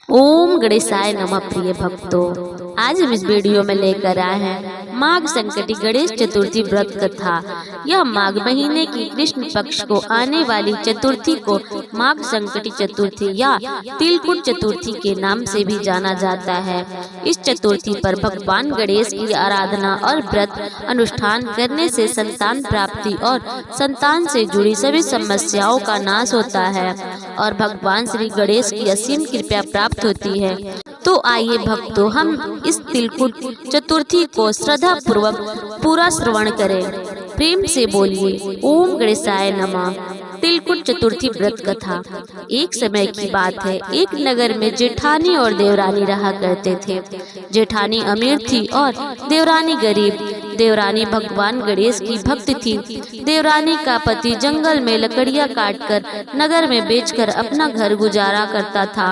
ओम गणेशाय नमः। प्रिय भक्तों, आज हम इस वीडियो में लेकर आए हैं माघ संकटी गणेश चतुर्थी व्रत कथा। यह माघ महीने की कृष्ण पक्ष को आने वाली चतुर्थी को माघ संकटी चतुर्थी या तिलकुट चतुर्थी के नाम से भी जाना जाता है। इस चतुर्थी पर भगवान गणेश की आराधना और व्रत अनुष्ठान करने से संतान प्राप्ति और संतान से जुड़ी सभी समस्याओं का नाश होता है और भगवान श्री गणेश की असीम कृपा प्राप्त होती है। तो आइए भक्तों, हम इस तिलकुट चतुर्थी को श्रद्धा पूर्वक पूरा श्रवण करें। प्रेम से बोलिए ओम गणेशाय नमः। तिलकुट चतुर्थी व्रत कथा। एक समय की बात है, एक नगर में जेठानी और देवरानी रहा करते थे। जेठानी अमीर थी और देवरानी गरीब। देवरानी भगवान गणेश की भक्त थी। देवरानी का पति जंगल में लकड़ियां काटकर नगर में बेचकर अपना घर गुजारा करता था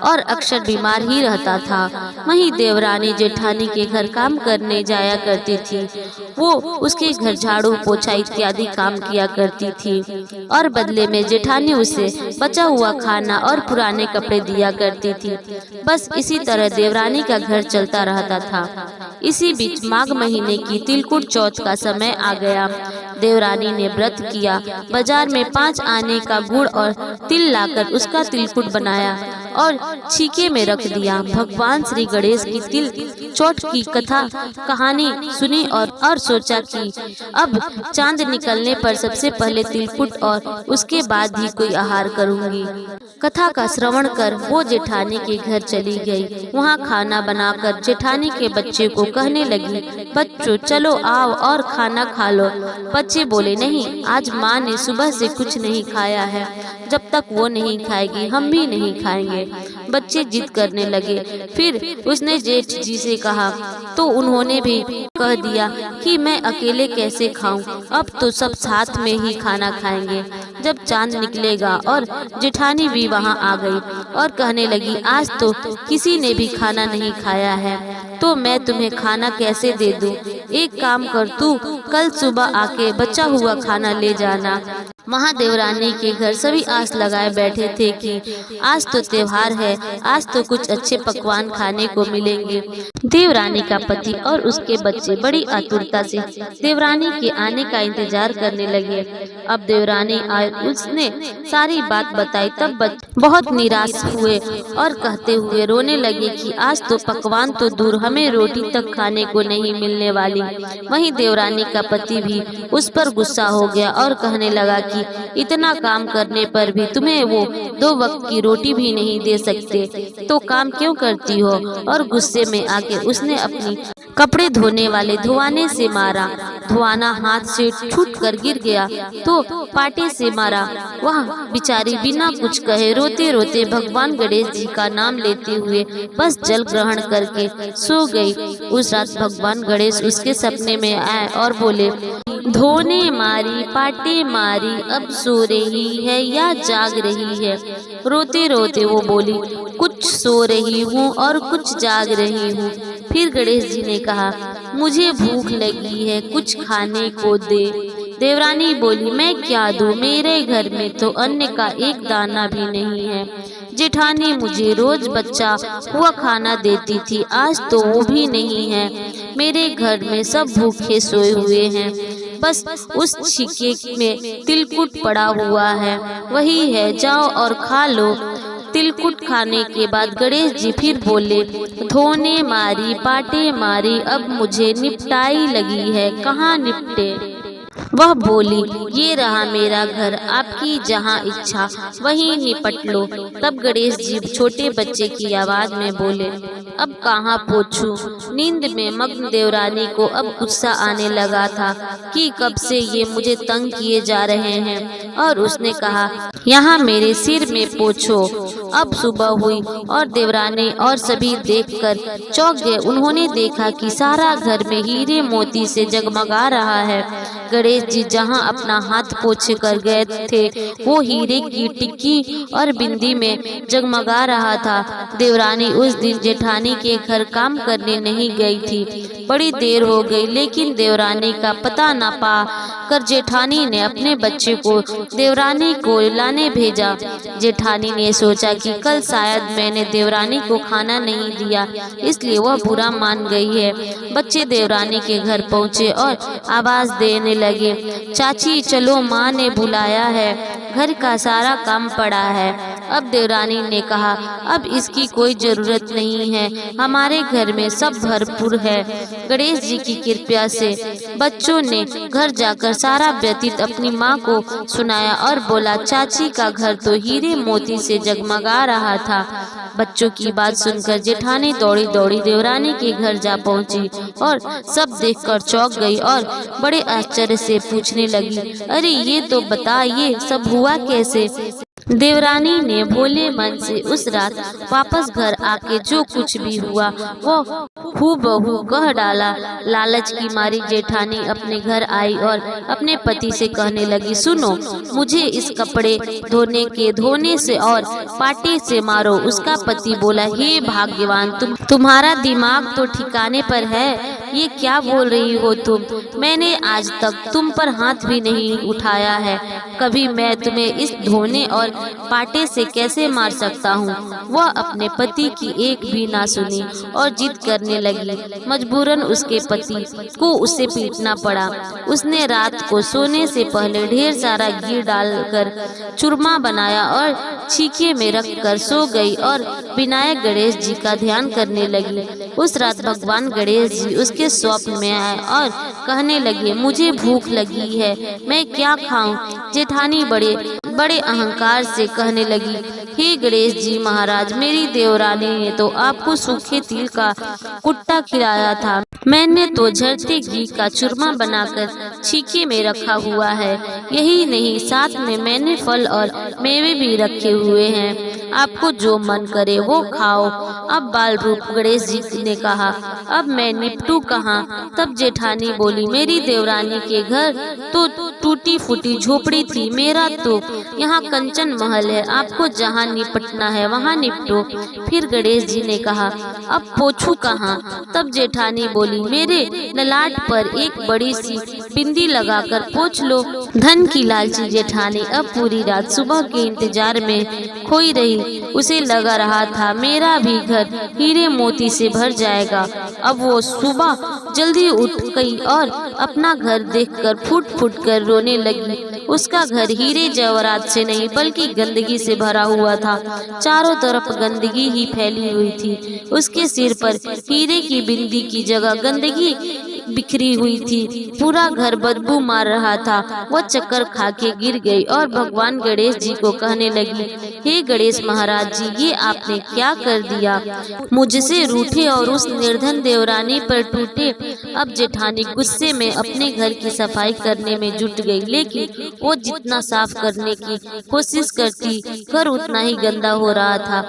और अक्सर बीमार ही रहता था। वहीं देवरानी जेठानी के घर काम करने जाया करती थी। वो उसके घर झाड़ू पोछा इत्यादि काम किया करती थी और बदले में जेठानी उसे बचा हुआ खाना और पुराने कपड़े दिया करती थी। बस इसी तरह देवरानी का घर चलता रहता था। इसी बीच माघ महीने की तिलकुट चौथ का समय आ गया। देवरानी ने व्रत किया। बाजार में 5 आने का गुड़ और तिल लाकर उसका तिलकुट बनाया और छीके में रख दिया। भगवान श्री गणेश की तिल चौथ की कथा कहानी सुनी और सोचा कि अब चांद निकलने पर सबसे पहले तिलकुट और उसके बाद ही कोई आहार करूंगी। कथा का श्रवण कर वो जेठानी के घर चली गई। वहाँ खाना बनाकर जेठानी के बच्चे को कहने लगी, बच्चों चलो आओ और खाना खा लो। बच्चे बोले, नहीं, आज माँ ने सुबह से कुछ नहीं खाया है, जब तक वो नहीं खाएगी हम भी नहीं खाएंगे। बच्चे जिद करने लगे। फिर उसने जेठ जी से कहा तो उन्होंने भी कह दिया कि मैं अकेले कैसे खाऊं, अब तो सब साथ में ही खाना खाएंगे जब चांद निकलेगा। और जेठानी भी वहां आ गई और कहने लगी, आज तो किसी ने भी खाना नहीं खाया है तो मैं तुम्हें खाना कैसे दे दूं। एक काम कर, तू कल सुबह आके बचा हुआ खाना ले जाना। महादेवरानी के घर सभी आस लगाए बैठे थे कि आज तो त्योहार है, आज तो कुछ अच्छे पकवान खाने को मिलेंगे। देवरानी का पति और उसके बच्चे बड़ी आतुरता से देवरानी के आने का इंतजार करने लगे। अब देवरानी आई, उसने सारी बात बताई। तब बच्चे बहुत निराश हुए और कहते हुए रोने लगे कि आज तो पकवान तो दूर, हमें रोटी तक खाने को नहीं मिलने वाली। वहीं देवरानी का पति भी उस पर गुस्सा हो गया और कहने लगा कि इतना काम करने पर भी तुम्हें वो 2 वक्त की रोटी भी नहीं दे सकते तो काम क्यों करती हो। और गुस्से में आके उसने अपनी कपड़े धोने वाले धुआने से मारा। धुआना हाथ से छूट कर गिर गया तो पाटे से मारा। वह बिचारी बिना कुछ कहे रोते रोते भगवान गणेश जी का नाम लेते हुए बस जल ग्रहण करके सो गई। उस रात भगवान गणेश उसके सपने में आए और बोले, धोने मारी पाटे मारी, अब सो रही है या जाग रही है। रोते रोते वो बोली, कुछ सो रही हूँ और कुछ जाग रही हूँ। फिर गणेश जी ने कहा, मुझे भूख लगी है, कुछ खाने को दे। देवरानी बोली, मैं क्या दूँ, मेरे घर में तो अन्न का एक दाना भी नहीं है। जेठानी मुझे रोज बच्चा हुआ खाना देती थी, आज तो वो भी नहीं है। मेरे घर में सब भूखे सोए हुए हैं, बस उस छीके में तिलकुट पड़ा हुआ है, वही है, जाओ और खा लो। तिलकुट खाने के बाद गणेश जी फिर बोले, धोने मारी पाटे मारी, अब मुझे निपटाई लगी है, कहाँ निपटे। वह बोली, ये रहा मेरा घर, आपकी जहाँ इच्छा वहीं निपट लो। तब गणेश जी छोटे बच्चे की आवाज में बोले, अब कहाँ पोछूं। नींद में मग्न देवरानी को अब गुस्सा आने लगा था कि कब से ये मुझे तंग किए जा रहे हैं और उसने कहा, यहाँ मेरे सिर में पोछो। अब सुबह हुई और देवरानी और सभी देखकर चौंक गए। उन्होंने देखा कि सारा घर में हीरे मोती से जगमगा रहा है। गणेश जी जहाँ अपना हाथ पोछे कर गए थे वो हीरे की टिक्की और बिंदी में जगमगा रहा था। देवरानी उस दिन जेठानी के घर काम करने नहीं गई थी। बड़ी देर हो गई, लेकिन देवरानी का पता न पा कर जेठानी ने अपने बच्चे को देवरानी को लाने भेजा। जेठानी ने सोचा कि कल शायद मैंने देवरानी को खाना नहीं दिया, इसलिए वह बुरा मान गई है। बच्चे देवरानी के घर पहुँचे और आवाज देने लगे, चाची चलो, माँ ने बुलाया है, घर का सारा काम पड़ा है। अब देवरानी ने कहा, अब इसकी कोई जरूरत नहीं है, हमारे घर में सब भरपूर है। गणेश जी की कृपा से बच्चों ने घर जाकर सारा व्यतीत अपनी माँ को सुनाया और बोला, चाची का घर तो हीरे मोती से जगमगा रहा था। बच्चों की बात सुनकर जेठानी दौड़ी दौड़ी देवरानी के घर जा पहुंची और सब देखकर चौंक गई और बड़े आश्चर्य से पूछने लगी, अरे ये तो बता, ये सब हुआ कैसे? देवरानी ने भोले मन से उस रात वापस घर आके जो कुछ भी हुआ वो हूबहू कह डाला। लालच की मारी जेठानी अपने घर आई और अपने पति से कहने लगी, सुनो, मुझे इस कपड़े धोने से और पाटे से मारो। उसका पति बोला, हे भाग्यवान, तुम्हारा दिमाग तो ठिकाने पर है, ये क्या बोल रही हो तुम? मैंने आज तक तुम पर हाथ भी नहीं उठाया है, कभी मैं तुम्हें इस धोने और पाटे से कैसे मार सकता हूँ? वह अपने पति की एक भी ना सुनी और जिद करने लगी। मजबूरन उसके पति को उसे पीटना पड़ा। उसने रात को सोने से पहले ढेर सारा घी डालकर चूरमा बनाया और छीके में रखकर सो गई और विनायक गणेश जी का ध्यान करने लगी। उस रात भगवान गणेश जी उसके स्वप्न में आए और कहने लगे, मुझे भूख लगी है, मैं क्या खाऊं? जेठानी बड़े अहंकार से कहने लगी, हे गणेश जी महाराज, मेरी देवरानी ने तो आपको सूखे तिल का कुट्टा खिलाया था, मैंने तो झरते घी का चूरमा बनाकर छीके में रखा हुआ है। यही नहीं, साथ में मैंने फल और मेवे भी रखे हुए हैं, आपको जो मन करे वो खाओ। अब बाल रूप गणेश जी ने कहा, अब मैं निपटू कहाँ? तब जेठानी बोली, मेरी देवरानी के घर तो टूटी फूटी झोपड़ी थी, मेरा तो यहाँ कंचन महल है, आपको जहाँ निपटना है वहाँ निपटो। फिर गणेश जी ने कहा, अब पोछू कहाँ? तब जेठानी बोली, मेरे ललाट पर एक बड़ी सी बिंदी लगाकर पोछ लो। धन की लालची जेठानी अब पूरी रात सुबह के इंतजार में खोई रही। उसे लगा रहा था, मेरा भी घर हीरे मोती से भर जाएगा। अब वो सुबह जल्दी उठ गई और अपना घर देखकर फुट फुट कर रोने लगी। उसका घर हीरे जवाहरात से नहीं बल्कि गंदगी से भरा हुआ था। चारों तरफ गंदगी ही फैली हुई थी। उसके सिर पर हीरे की बिंदी की जगह गंदगी बिखरी हुई थी। पूरा घर बदबू मार रहा था। वह चक्कर खा के गिर गई और भगवान गणेश जी को कहने लगी, हे गणेश महाराज जी, ये आपने क्या कर दिया? मुझसे रूठे और उस निर्धन देवरानी पर टूटे। अब जेठानी गुस्से में अपने घर की सफाई करने में जुट गई, लेकिन वो जितना साफ करने की कोशिश करती घर उतना ही गंदा हो रहा था।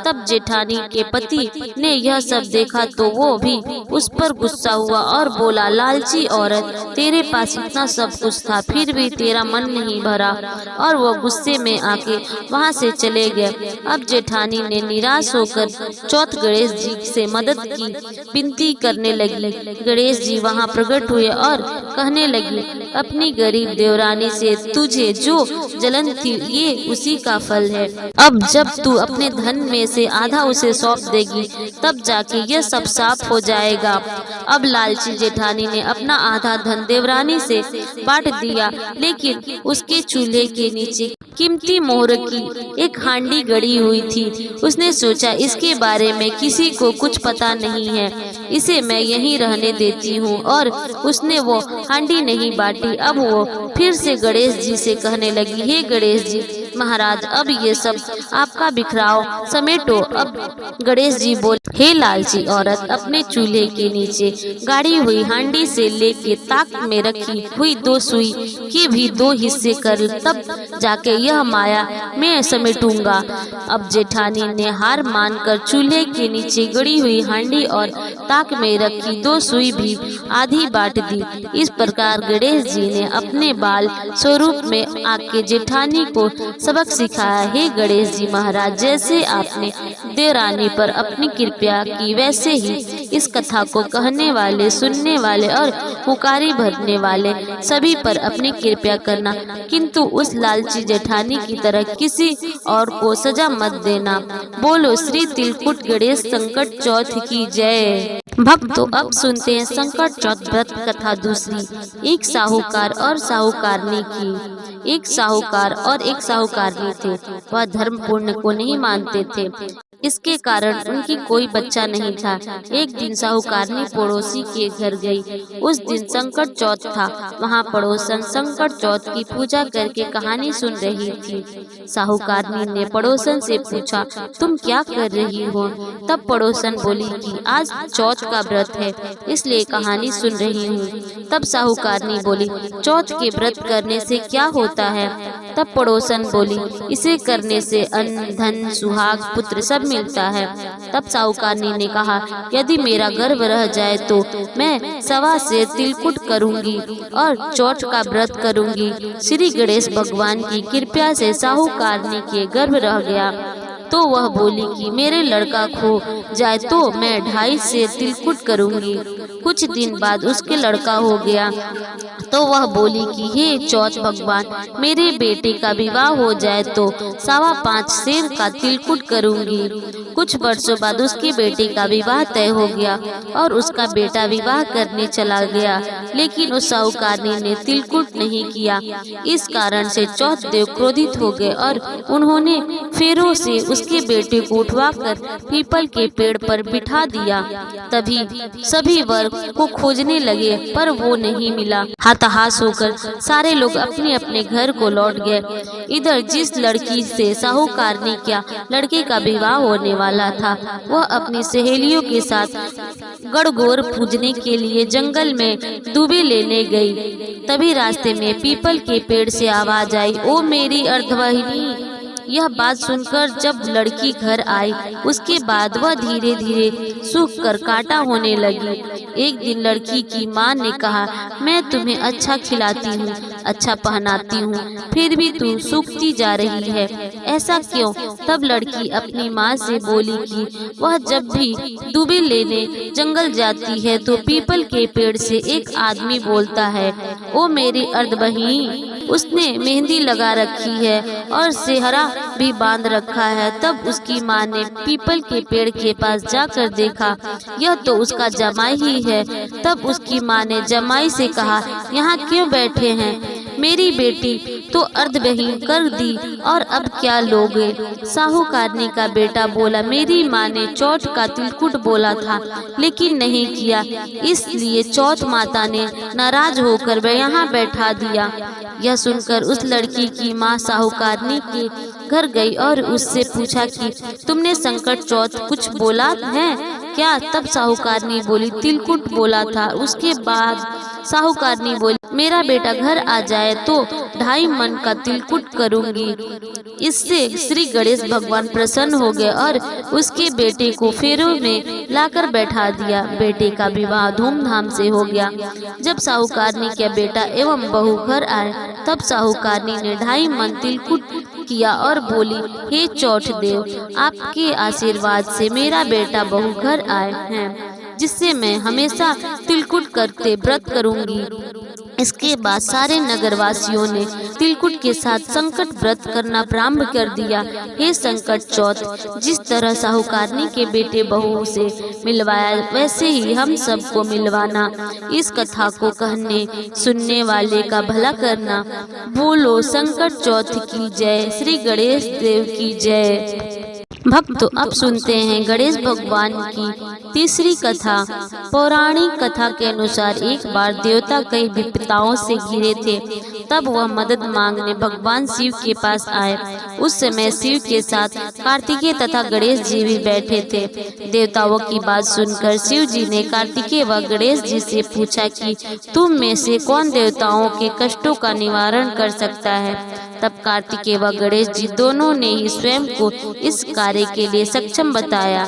तब जेठानी के पति ने यह सब देखा तो वो भी उस पर गुस्सा हुआ और बोला, लालची औरत, तेरे पास इतना सब कुछ था फिर भी तेरा मन नहीं भरा, और वो गुस्से में आके वहाँ से चले गए। अब जेठानी ने निराश होकर चौथ गणेश जी से मदद की विनती करने लगी। गणेश जी वहाँ प्रकट हुए और कहने लगी, अपनी गरीब देवरानी से तुझे जो जलन थी ये उसी का फल है। अब जब तू अपने धन में से आधा उसे सौंप देगी तब जाके यह सब साफ हो जाएगा। अब लालची जेठानी ने अपना आधा धन देवरानी से बांट दिया, लेकिन उसके चूल्हे के नीचे कीमती मोहर की एक हांडी गड़ी हुई थी। उसने सोचा, इसके बारे में किसी को कुछ पता नहीं है, इसे मैं यहीं रहने देती हूँ, और उसने वो हांडी नहीं बांटी। अब वो फिर से गणेश जी से कहने लगी, हे गणेश जी महाराज, अब ये सब आपका बिखराव समेटो। अब गणेश जी बोले, हे लालची औरत, अपने चूल्हे के नीचे गाड़ी हुई हांडी से लेके ताक में रखी हुई 2 सुई के भी 2 हिस्से कर, तब जाके यह माया मैं समेटूंगा। अब जेठानी ने हार मानकर चूल्हे के नीचे गड़ी हुई हांडी और ताक में रखी 2 सुई भी आधी बांट दी। इस प्रकार गणेश जी ने अपने बाल स्वरूप में आके जेठानी को सबक सिखाया। हे गणेश जी महाराज, जैसे आपने देवरानी पर अपनी कृपा की, वैसे ही इस कथा को कहने वाले, सुनने वाले और हुकारी भरने वाले सभी पर अपनी कृपा करना, किंतु उस लालची जेठानी की तरह किसी और को सजा मत देना। बोलो श्री तिलकुट गणेश संकट चौथ की जय। भक्तों, अब सुनते हैं संकट चौथ व्रत कथा दूसरी। एक साहूकार और साहूकारनी की। एक साहूकार और एक साहूकारनी थे। वह धर्म पुण्य को नहीं मानते थे, इसके कारण उनकी कोई बच्चा नहीं था। एक दिन साहूकारनी पड़ोसी के घर गई। उस दिन संकट चौथ था। वहाँ पड़ोसन संकट चौथ की पूजा करके कहानी सुन रही थी। साहूकारनी ने पड़ोसन से पूछा, तुम क्या कर रही हो? तब पड़ोसन बोली कि आज चौथ का व्रत है, इसलिए कहानी सुन रही हूँ। तब साहूकारनी बोली, चौथ के व्रत करने से क्या होता है? तब पड़ोसन बोली, इसे करने से अन्न, धन, सुहाग, पुत्र सब मिलता है। तब साहूकारनी ने कहा, यदि मेरा गर्भ रह जाए तो मैं 1.25 सेर तिलकुट करूंगी और चौथ का व्रत करूंगी। श्री गणेश भगवान की कृपा से साहूकारनी के गर्भ रह गया। तो वह बोली कि मेरे लड़का खो जाए तो मैं 2.5 सेर तिलकुट करूंगी। कुछ दिन बाद उसके लड़का हो गया तो वह बोली कि हे चौथ भगवान, मेरे बेटे का विवाह हो जाए तो 5.25 सेर का तिलकुट करूंगी। कुछ वर्षों बाद उसके बेटे का विवाह तय हो गया और उसका बेटा विवाह करने चला गया, लेकिन उस साहूकारनी ने तिलकुट नहीं किया। इस कारण से चौथ देव क्रोधित हो गए और उन्होंने फेरों से उसके बेटे को उठवाकर पीपल के पेड़ पर बिठा दिया। तभी सभी वर को खोजने लगे, पर वो नहीं मिला। हताश होकर सारे लोग अपने अपने घर को लौट गए। इधर जिस लड़की से साहूकारनी का लड़के का विवाह होने वाला था, वह अपनी सहेलियों के साथ गणगौर पूजने के लिए जंगल में दुबे लेने गई। तभी रास्ते में पीपल के पेड़ से आवाज आई, ओ मेरी अर्धवाहिनी। यह बात सुनकर जब लड़की घर आई, उसके बाद वह धीरे धीरे सूख कर कांटा होने लगी। एक दिन लड़की की माँ ने कहा, मैं तुम्हें अच्छा खिलाती हूँ, अच्छा पहनाती हूँ, फिर भी तू सूखती जा रही है, ऐसा क्यों? तब लड़की अपनी माँ से बोली कि वह जब भी दुबे लेने जंगल जाती है तो पीपल के पेड़ से एक आदमी बोलता है, ओ मेरी अर्धबहिनी। उसने मेहंदी लगा रखी है और सेहरा भी बांध रखा है। तब उसकी माँ ने पीपल के पेड़ के पास जाकर देखा, यह तो उसका जमाई ही है। तब उसकी माँ ने जमाई से कहा, यहाँ क्यों बैठे हैं? मेरी बेटी तो अर्धबहीन कर दी और अब क्या लोगे? साहूकारनी का बेटा बोला, मेरी माँ ने चौथ का तिलकुट बोला था लेकिन नहीं किया, इसलिए चौथ माता ने नाराज होकर वह यहाँ बैठा दिया। यह सुनकर उस लड़की की माँ साहूकारनी के घर गई और उससे पूछा कि तुमने संकट चौथ कुछ बोला है क्या? तब साहूकारनी बोली, तिलकुट बोला था। उसके बाद साहूकारनी बोली, मेरा बेटा घर आ जाए तो 2.5 मन का तिलकुट करूंगी। इससे श्री गणेश भगवान प्रसन्न हो गए और उसके बेटे को फेरों में लाकर बैठा दिया। बेटे का विवाह धूमधाम से हो गया। जब साहूकारनी का बेटा एवं बहू घर आए, तब साहूकारनी ने 2.5 मन तिलकुट किया और बोली, हे चौथ देव, आपके आशीर्वाद से मेरा बेटा बहू घर आए हैं, जिससे मैं हमेशा तिलकुट करते व्रत करूंगी। इसके बाद सारे नगरवासियों ने तिलकुट के साथ संकट व्रत करना प्रारंभ कर दिया। हे संकट चौथ, जिस तरह साहूकारनी के बेटे बहू से मिलवाया, वैसे ही हम सबको मिलवाना। इस कथा को कहने सुनने वाले का भला करना। बोलो संकट चौथ की जय, श्री गणेश देव की जय। भक्तों, अब सुनते हैं गणेश भगवान की तीसरी कथा। पौराणिक कथा के अनुसार एक बार देवता कई विपदाओं से घिरे थे। तब वह मदद मांगने भगवान शिव के पास आए। उस समय शिव के साथ कार्तिकेय तथा गणेश जी भी बैठे थे। देवताओं की बात सुनकर शिव जी ने कार्तिकेय व गणेश जी से पूछा कि तुम में से कौन देवताओं के कष्टों का निवारण कर सकता है? तब कार्तिकेय व गणेश जी दोनों ने ही स्वयं को इस कार्य के लिए सक्षम बताया।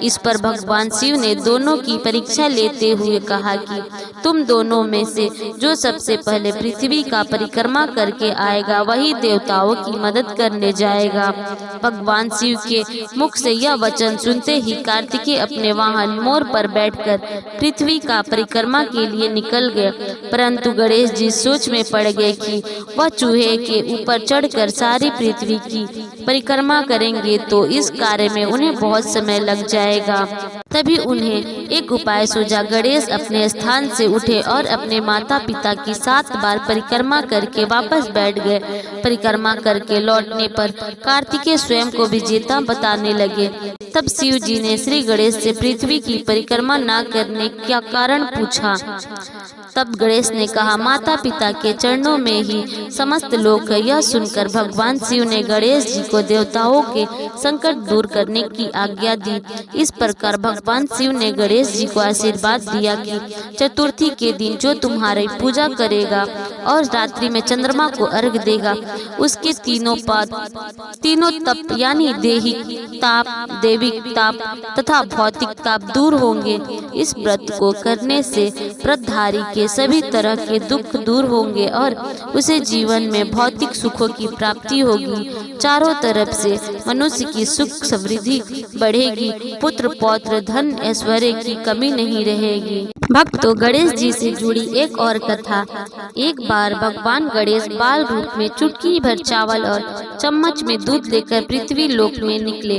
इस पर भगवान शिव ने दोनों की परीक्षा लेते हुए कहा कि तुम दोनों में से जो सबसे पहले पृथ्वी का परिक्रमा करके आएगा वही देवताओं की मदद करने जाएगा। भगवान शिव के मुख से यह वचन सुनते ही कार्तिकेय अपने वाहन मोर पर बैठकर पृथ्वी का परिक्रमा के लिए निकल गए, परंतु गणेश जी सोच में पड़ गए कि वह चूहे के ऊपर चढ़कर सारी पृथ्वी की परिक्रमा करेंगे तो इस कार्य में उन्हें बहुत समय लग जाएगा। तभी उन्हें एक उपाय सूझा। गणेश अपने स्थान से उठे और अपने माता पिता की 7 बार परिक्रमा करके वापस बैठ गए। परिक्रमा करके लौटने पर कार्तिकेय स्वयं को विजेता बताने लगे। तब शिव जी ने श्री गणेश से पृथ्वी की परिक्रमा न करने का कारण पूछा। तब गणेश ने कहा, माता पिता के चरणों में ही समस्त लोक है। यह सुनकर भगवान शिव ने गणेश जी को देवताओं के संकट दूर करने की आज्ञा दी। इस प्रकार भगवान शिव ने गणेश जी को आशीर्वाद दिया कि चतुर्थी के दिन जो तुम्हारी पूजा करेगा और रात्रि में चंद्रमा को अर्घ देगा, उसके तीनों तप यानी दैहिक ताप, दैविक ताप तथा भौतिक ताप दूर होंगे। इस व्रत को करने से व्रतधारी के सभी तरह के दुख दूर होंगे और उसे जीवन में भौतिक सुखों की प्राप्ति होगी। चारों तरफ से मनुष्य की सुख समृद्धि बढ़ेगी, पुत्र पौत्र धन ऐश्वर्य की कमी नहीं रहेगी। भक्तों, गणेश जी से जुड़ी एक और कथा। एक बार भगवान गणेश बाल रूप में चुटकी भर चावल और चम्मच में दूध लेकर पृथ्वी लोक में निकले।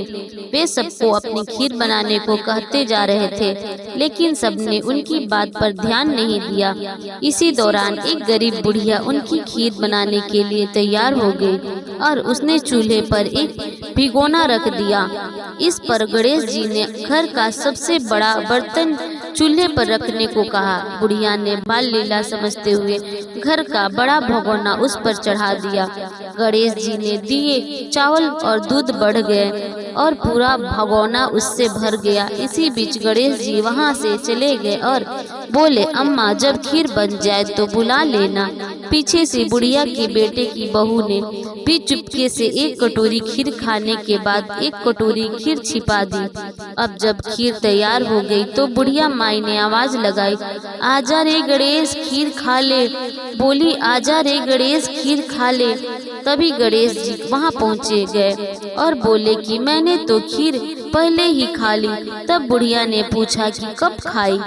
वे सबको अपनी खीर बनाने को कहते जा रहे थे, लेकिन सबने उनकी बात पर ध्यान नहीं दिया। इसी दौरान एक गरीब बुढ़िया उनकी खीर बनाने के लिए तैयार हो गई और उसने चूल्हे पर एक भिगोना रख दिया। इस पर गणेश जी ने घर का सबसे बड़ा बर्तन चूल्हे पर रखने को कहा। बुढ़िया ने बाल लीला समझते हुए घर का बड़ा भगोना उस पर चढ़ा दिया। गणेश जी ने दिए, चावल और दूध बढ़ गए और पूरा भगोना उससे भर गया। इसी बीच गणेश जी वहां से चले गए और बोले, अम्मा जब खीर बन जाए तो बुला लेना। पीछे से बुढ़िया के बेटे की बहू ने भी चुपके से एक कटोरी खीर खाने के बाद एक कटोरी खीर छिपा दी। अब जब खीर तैयार हो गई तो बुढ़िया माई ने आवाज लगाई, आजा रे गणेश खीर खा ले। बोली, आजा रे गणेश खीर खा ले। तभी गणेश जी वहां पहुंचे गए और बोले कि मैंने तो खीर पहले ही खा ली। तब बुढ़िया ने पूछा कि कब खाई?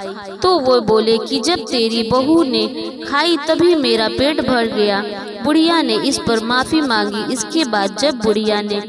तो वो बोले कि जब तेरी बहू ने खाई तभी मेरा पेट भर गया। बुढ़िया ने इस पर माफी मांगी। इसके बाद जब बुढ़िया ने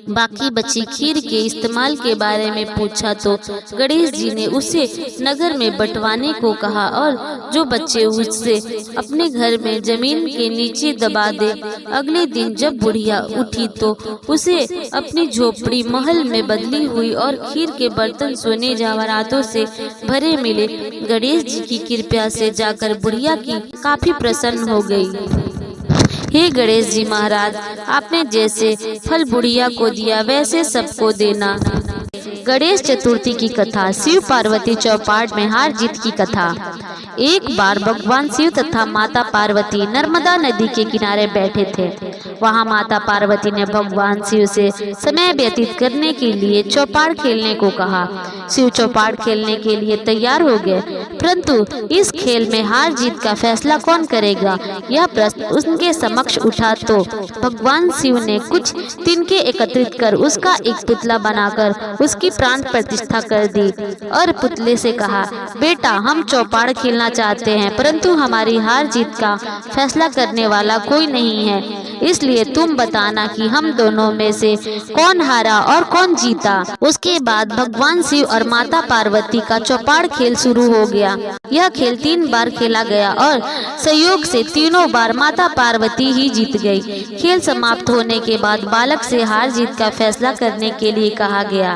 बाकी बची खीर के इस्तेमाल के बारे में पूछा तो गणेश जी ने उसे नगर में बंटवाने को कहा और जो बच्चे उससे अपने घर में जमीन के नीचे दबा दे। अगले दिन जब बुढ़िया उठी तो उसे अपनी झोपड़ी महल में बदली हुई और खीर के बर्तन सोने जवाहरातों से भरे मिले। गणेश जी की कृपा से जाकर बुढ़िया की काफी प्रसन्न हो गई। हे गणेश जी महाराज, आपने जैसे फल बुढ़िया को दिया वैसे सबको देना। गणेश चतुर्थी की कथा। शिव पार्वती चौपाट में हार जीत की कथा। एक बार भगवान शिव तथा माता पार्वती नर्मदा नदी के किनारे बैठे थे। वहां माता पार्वती ने भगवान शिव से समय व्यतीत करने के लिए चौपाट खेलने को कहा। शिव चौपाट खेलने के लिए तैयार हो गए, परंतु इस खेल में हार जीत का फैसला कौन करेगा, यह प्रश्न उनके समक्ष उठा तो भगवान शिव ने कुछ तिनके एकत्रित कर उसका एक पुतला बनाकर उसकी प्राण प्रतिष्ठा कर दी और पुतले से कहा, बेटा हम चौपाट खेलना चाहते हैं, परंतु हमारी हार जीत का फैसला करने वाला कोई नहीं है, इसलिए तुम बताना कि हम दोनों में से कौन हारा और कौन जीता। उसके बाद भगवान शिव और माता पार्वती का चौपाट खेल शुरू हो गया। यह खेल 3 बार खेला गया और संयोग से तीनों बार माता पार्वती ही जीत गई। खेल समाप्त होने के बाद बालक से हार जीत का फैसला करने के लिए कहा गया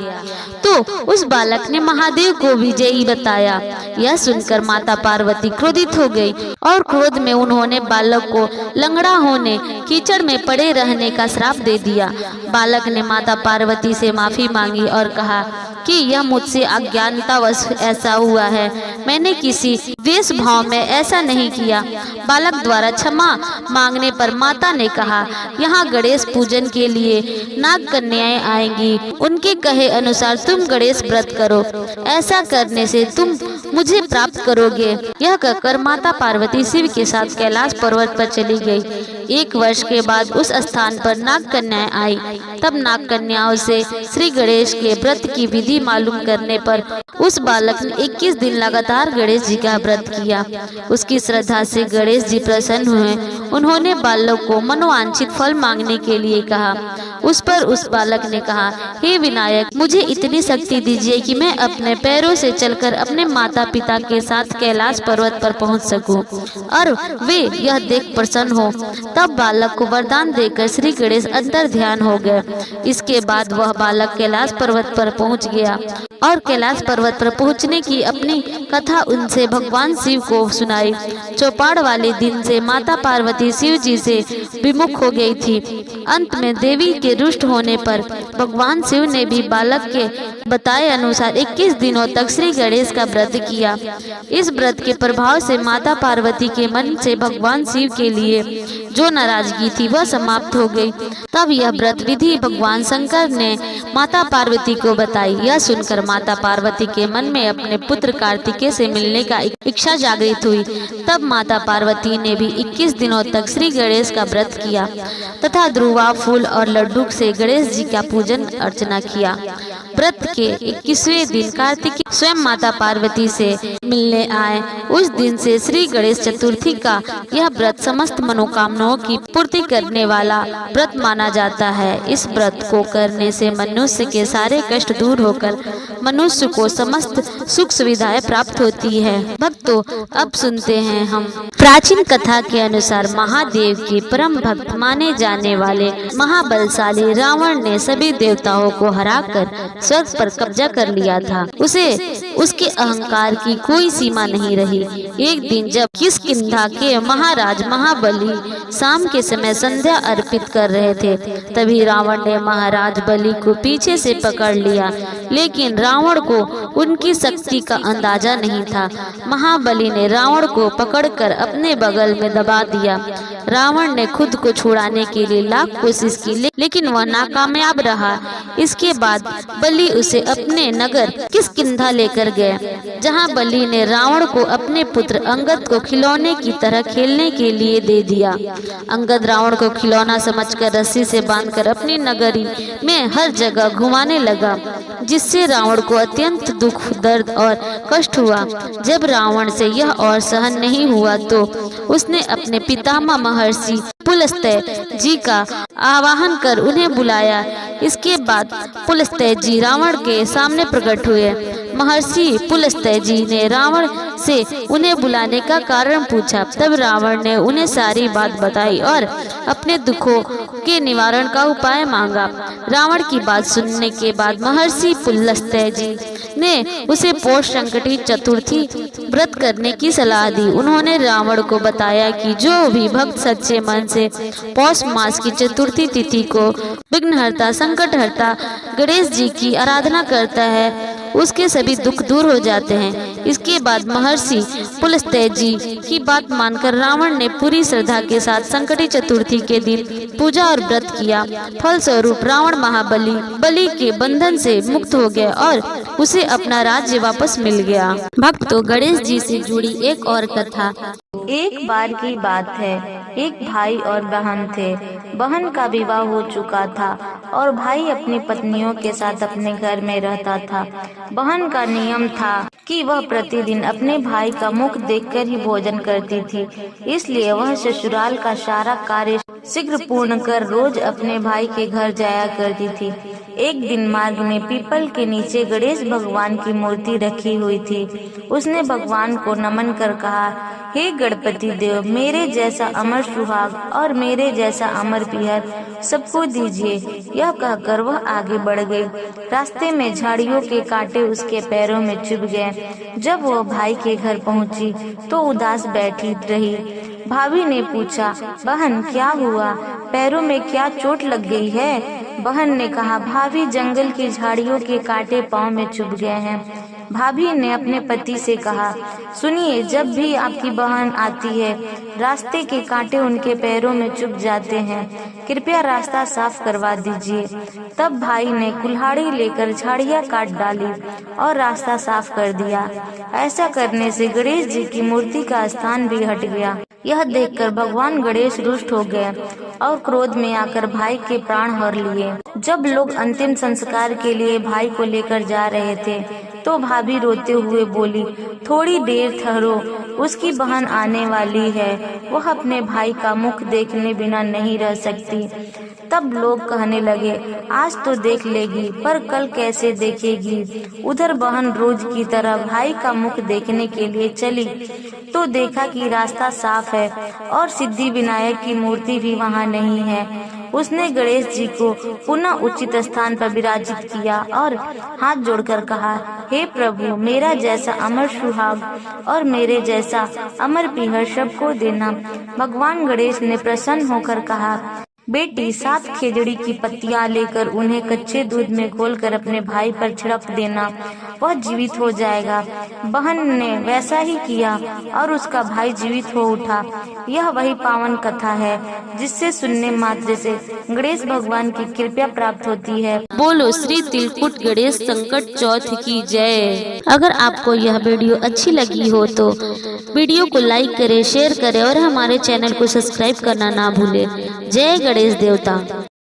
तो उस बालक ने महादेव को विजयी बताया। यह सुनकर माता पार्वती क्रोधित हो गई और क्रोध में उन्होंने बालक को लंगड़ा होने, कीचड़ में पड़े रहने का श्राप दे दिया। बालक ने माता पार्वती से माफी मांगी और कहा कि यह मुझसे अज्ञानतावश ऐसा हुआ है, मैंने किसी द्वेष भाव में ऐसा नहीं किया। बालक द्वारा क्षमा मांगने पर माता ने कहा, यहाँ गणेश पूजन के लिए नाग कन्याएं आएंगी, उनके कहे अनुसार तुम गणेश व्रत करो, ऐसा करने से तुम मुझे प्राप्त करोगे। यह कहकर माता पार्वती शिव के साथ कैलाश पर्वत पर चली गई। 1 वर्ष के बाद उस स्थान पर नाग कन्याएं आई। तब नाग कन्याओं से श्री गणेश के व्रत की विधि मालूम करने पर उस बालक ने 21 दिन लगातार गणेश जी का व्रत किया। उसकी श्रद्धा से गणेश जी प्रसन्न हुए। उन्होंने बालक को मनोवांछित फल मांगने के लिए कहा। उस पर उस बालक ने कहा, हे विनायक, मुझे इतनी शक्ति दीजिए कि मैं अपने पैरों से चलकर अपने माता पिता के साथ कैलाश पर्वत पर पहुंच सकूं और वे यह देख प्रसन्न हो। तब बालक को वरदान देकर श्री गणेश अंतर ध्यान हो गए। इसके बाद वह बालक कैलाश पर्वत पर पहुंच गया और कैलाश पर्वत पर पहुंचने की अपनी कथा उनसे भगवान शिव को सुनाई। चौपाड़ वाले दिन से माता पार्वती शिव जी से विमुख हो गई थी। अंत में देवी के रुष्ट होने पर भगवान शिव ने भी बालक के बताए अनुसार 21 दिनों तक श्री गणेश का व्रत किया। इस व्रत के प्रभाव से माता पार्वती के मन से भगवान शिव के लिए जो नाराजगी थी वह समाप्त हो गई। तब यह व्रत विधि भगवान शंकर ने माता पार्वती को बताई। यह सुनकर माता पार्वती के मन में अपने पुत्र कार्तिकेय से मिलने का इच्छा जागृत हुई। तब माता पार्वती ने भी 21 दिनों तक श्री गणेश का व्रत किया तथा ध्रुवा फूल और लड्डू से गणेश जी का पूजन अर्चना किया। व्रत के 21वें दिन कार्तिकेय स्वयं माता पार्वती से मिलने आए। उस दिन से श्री गणेश चतुर्थी का यह व्रत समस्त मनोकामनाओं की पूर्ति करने वाला व्रत माना जाता है। इस व्रत को करने से मनुष्य के सारे कष्ट दूर होकर मनुष्य को समस्त सुख सुविधाएं प्राप्त होती है। भक्तों, अब सुनते हैं हम प्राचीन कथा के अनुसार महादेव के परम भक्त माने जाने वाले महाबलशाली रावण ने सभी देवताओं को हराकर स्वर्ग पर कब्जा कर लिया था। उसे उसके अहंकार की कोई सीमा नहीं रही। एक दिन जब किष्किंधा के महाराज महाबली शाम के समय संध्या अर्पित कर रहे थे, तभी रावण ने महाराज बलि को पीछे से पकड़ लिया, लेकिन रावण को उनकी शक्ति का अंदाजा नहीं था। महाबली ने रावण को पकड़कर अपने बगल में दबा दिया। रावण ने खुद को छुड़ाने के लिए लाख कोशिश की, लेकिन वह नाकामयाब रहा। इसके बाद बलि उसे अपने नगर किष्किंधा लेकर गए, जहां बलि ने रावण को अपने पुत्र अंगद को खिलौने की तरह खेलने के लिए दे दिया। अंगद रावण को खिलौना समझकर रस्सी से बांधकर अपनी नगरी में हर जगह घुमाने लगा, जिससे रावण को अत्यंत दुख, दर्द और कष्ट हुआ। जब रावण से यह और सहन नहीं हुआ तो उसने अपने पितामह महर्षि पुलस्त्य जी का आवाहन कर उन्हें बुलाया। इसके बाद पुलस्त्य जी रावण के सामने प्रकट हुए। महर्षि पुलस्त्य जी ने रावण से उन्हें बुलाने का कारण पूछा। तब रावण ने उन्हें सारी बात बताई और अपने दुखों के निवारण का उपाय मांगा। रावण की बात सुनने के बाद महर्षि पुलस्त्य जी ने उसे पौष संकटी चतुर्थी व्रत करने की सलाह दी। उन्होंने रावण को बताया कि जो भी भक्त सच्चे मन से पौष मास की चतुर्थी तिथि को विघ्नहर्ता संकटहर्ता गणेश जी की आराधना करता है, उसके सभी दुख दूर हो जाते हैं। इसके बाद महर्षि पुलस्त्य जी की बात मानकर रावण ने पूरी श्रद्धा के साथ संकटी चतुर्थी के दिन पूजा और व्रत किया। फलस्वरूप रावण महाबली बलि के बंधन से मुक्त हो गया और उसे अपना राज्य वापस मिल गया। भक्तों, गणेश जी से जुड़ी एक और कथा। एक बार की बात है, एक भाई और बहन थे। बहन का विवाह हो चुका था और भाई अपनी पत्नियों के साथ अपने घर में रहता था। बहन का नियम था कि वह प्रतिदिन अपने भाई का मुख देखकर ही भोजन करती थी, इसलिए वह ससुराल का सारा कार्य शीघ्र पूर्ण कर रोज अपने भाई के घर जाया करती थी। एक दिन मार्ग में पीपल के नीचे गणेश भगवान की मूर्ति रखी हुई थी। उसने भगवान को नमन कर कहा, हे गणपति देव, मेरे जैसा अमर सुहाग और मेरे जैसा अमर पियर सबको दीजिए। यह कहकर वह आगे बढ़ गई। रास्ते में झाड़ियों के कांटे उसके पैरों में चुभ गए। जब वह भाई के घर पहुंची तो उदास बैठी रही। भाभी ने पूछा, बहन क्या हुआ, पैरों में क्या चोट लग गई है? बहन ने कहा, भाभी जंगल की झाड़ियों के कांटे पाँव में चुभ गए हैं। भाभी ने अपने पति से कहा, सुनिए, जब भी आपकी बहन आती है रास्ते के कांटे उनके पैरों में चुभ जाते हैं, कृपया रास्ता साफ करवा दीजिए। तब भाई ने कुल्हाड़ी लेकर झाड़ियाँ काट डाली और रास्ता साफ कर दिया। ऐसा करने से गणेश जी की मूर्ति का स्थान भी हट गया। यह देखकर भगवान गणेश रुष्ट हो गए और क्रोध में आकर भाई के प्राण हर लिए। जब लोग अंतिम संस्कार के लिए भाई को लेकर जा रहे थे तो भाभी रोते हुए बोली, थोड़ी देर ठहरो, उसकी बहन आने वाली है, वह अपने भाई का मुख देखने बिना नहीं रह सकती। तब लोग कहने लगे, आज तो देख लेगी, पर कल कैसे देखेगी? उधर बहन रोज की तरह भाई का मुख देखने के लिए चली तो देखा कि रास्ता साफ है और सिद्धि विनायक की मूर्ति भी वहाँ नहीं है। उसने गणेश जी को पुनः उचित स्थान पर विराजित किया और हाथ जोड़कर कहा, हे प्रभु, मेरा जैसा अमर सुहाग और मेरे जैसा अमर पीहर सबको देना। भगवान गणेश ने प्रसन्न होकर कहा, बेटी, 7 खेजड़ी की पत्तियां लेकर उन्हें कच्चे दूध में घोलकर अपने भाई पर छिड़क देना, वह जीवित हो जाएगा। बहन ने वैसा ही किया और उसका भाई जीवित हो उठा। यह वही पावन कथा है जिससे सुनने मात्र से गणेश भगवान की कृपा प्राप्त होती है। बोलो श्री तिलकुट गणेश संकट चौथ की जय। अगर आपको यह वीडियो अच्छी लगी हो तो वीडियो को लाइक करें, शेयर करें और हमारे चैनल को सब्सक्राइब करना ना भूलें। जय गणेश देवता।